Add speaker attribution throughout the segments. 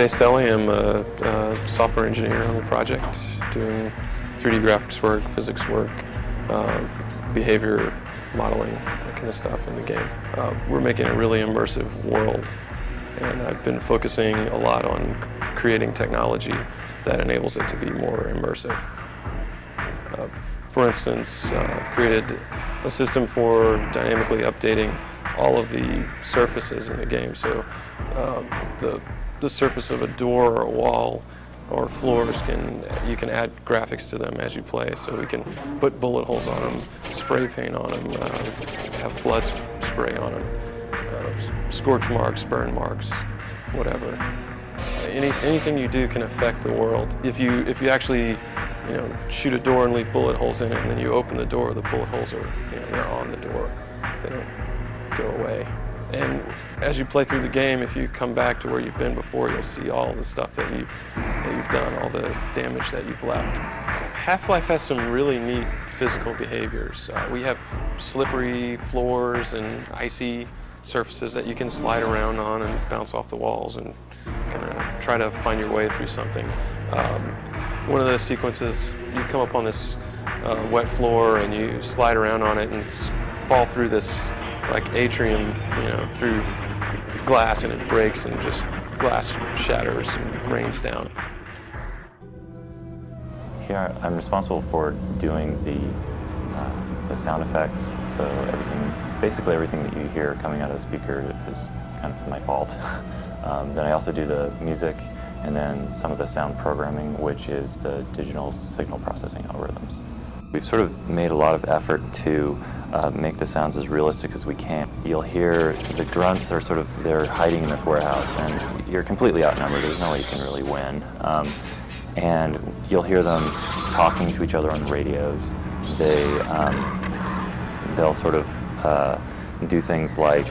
Speaker 1: Jay Stelly. I'm a software engineer on the project, doing 3D graphics work, physics work, behavior modeling, that kind of stuff in the game. We're making a really immersive world, and I've been focusing a lot on creating technology that enables it to be more immersive. For instance, I've created a system for dynamically updating all of the surfaces in the game. So the surface of a door or a wall or floors, you can add graphics to them as you play. So we can put bullet holes on them, spray paint on them, have blood spray on them, scorch marks, burn marks, whatever. Anything you do can affect the world. If you actually shoot a door and leave bullet holes in it, and then you open the door, the bullet holes are they're on the door. They don't go away. And as you play through the game, if you come back to where you've been before, you'll see all the stuff that you've done, all the damage that you've left. Half-Life has some really neat physical behaviors. We have slippery floors and icy surfaces that you can slide around on and bounce off the walls and kind of try to find your way through something. One of the sequences, you come up on this wet floor and you slide around on it and fall through this like atrium, through glass, and it breaks and just glass shatters and rains down.
Speaker 2: Here I'm responsible for doing the sound effects, so basically everything that you hear coming out of the speaker is kind of my fault. Then I also do the music, and then some of the sound programming, which is the digital signal processing algorithms. We've sort of made a lot of effort to make the sounds as realistic as we can. You'll hear the grunts they're hiding in this warehouse, and you're completely outnumbered. There's no way you can really win. And you'll hear them talking to each other on the radios. They'll sort of do things like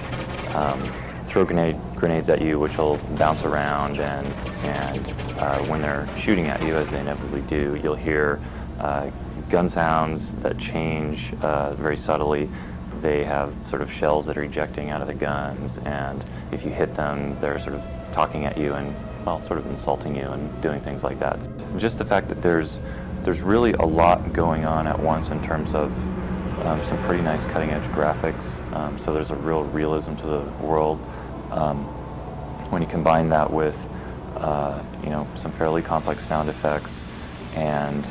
Speaker 2: throw grenades at you, which will bounce around, and when they're shooting at you, as they inevitably do, you'll hear gun sounds that change very subtly. They have sort of shells that are ejecting out of the guns, and if you hit them, they're sort of talking at you and, well, sort of insulting you and doing things like that. Just the fact that there's really a lot going on at once in terms of some pretty nice cutting-edge graphics, so there's a real realism to the world. When you combine that with some fairly complex sound effects and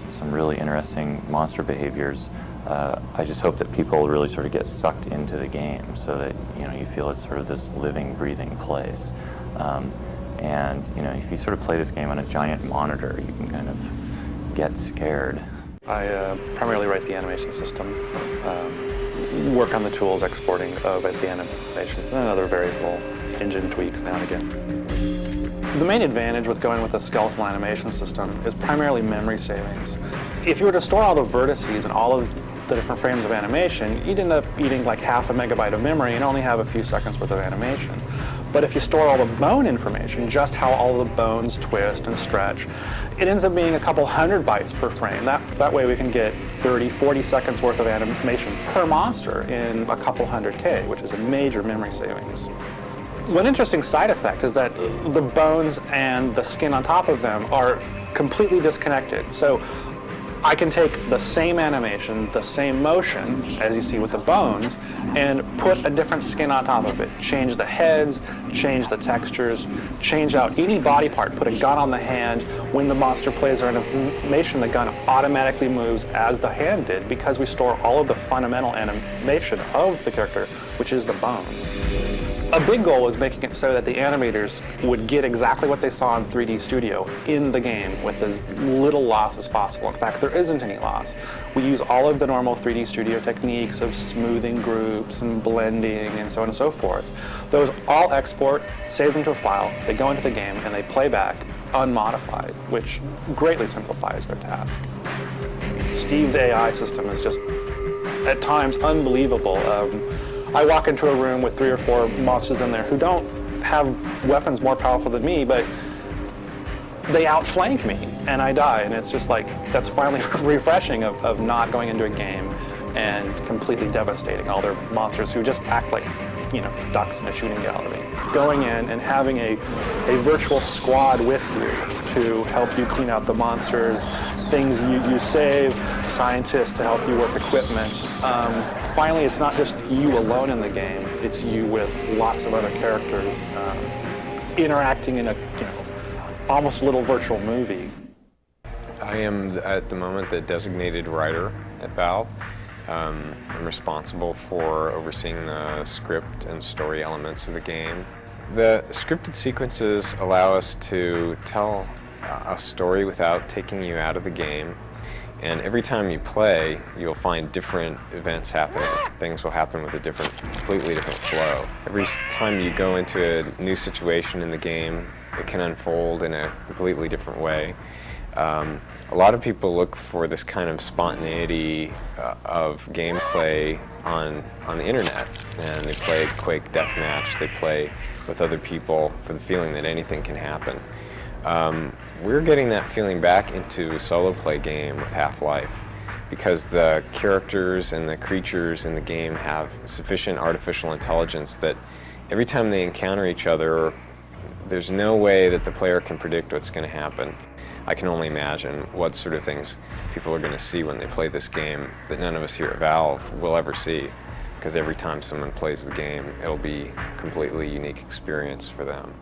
Speaker 2: some really interesting monster behaviors, I just hope that people really sort of get sucked into the game, so that you feel it's sort of this living, breathing place. And if you sort of play this game on a giant monitor, you can kind of get scared.
Speaker 3: I primarily write the animation system, work on the tools exporting of the animations, and then other various little engine tweaks now and again. The main advantage with going with a skeletal animation system is primarily memory savings. If you were to store all the vertices and all of the different frames of animation, you'd end up eating like half a megabyte of memory and only have a few seconds worth of animation. But if you store all the bone information, just how all the bones twist and stretch, it ends up being a couple hundred bytes per frame. That way we can get 30, 40 seconds worth of animation per monster in a couple hundred K, which is a major memory savings. One interesting side effect is that the bones and the skin on top of them are completely disconnected. So I can take the same animation, the same motion, as you see with the bones, and put a different skin on top of it. Change the heads, change the textures, change out any body part, put a gun on the hand. When the monster plays our animation, the gun automatically moves as the hand did, because we store all of the fundamental animation of the character, which is the bones. A big goal was making it so that the animators would get exactly what they saw in 3D Studio in the game with as little loss as possible. In fact, there isn't any loss. We use all of the normal 3D Studio techniques of smoothing groups and blending and so on and so forth. Those all export, save into a file, they go into the game, and they play back unmodified, which greatly simplifies their task. Steve's AI system is just, at times, unbelievable. I walk into a room with 3 or 4 monsters in there who don't have weapons more powerful than me, but they outflank me and I die, and it's just like, that's finally refreshing of not going into a game and completely devastating all their monsters who just act like, ducks in a shooting gallery. Going in and having a virtual squad with you to help you clean out the monsters, things you save, scientists to help you work equipment. Finally, it's not just you alone in the game, it's you with lots of other characters interacting in a, almost a little virtual movie.
Speaker 4: I am, at the moment, the designated writer at Valve. I'm responsible for overseeing the script and story elements of the game. The scripted sequences allow us to tell a story without taking you out of the game. And every time you play, you'll find different events happening. Things will happen with a completely different flow. Every time you go into a new situation in the game, it can unfold in a completely different way. A lot of people look for this kind of spontaneity of gameplay on the internet, and they play Quake Deathmatch, they play with other people for the feeling that anything can happen. We're getting that feeling back into a solo play game with Half-Life, because the characters and the creatures in the game have sufficient artificial intelligence that every time they encounter each other, there's no way that the player can predict what's going to happen. I can only imagine what sort of things people are going to see when they play this game that none of us here at Valve will ever see, because every time someone plays the game, it'll be a completely unique experience for them.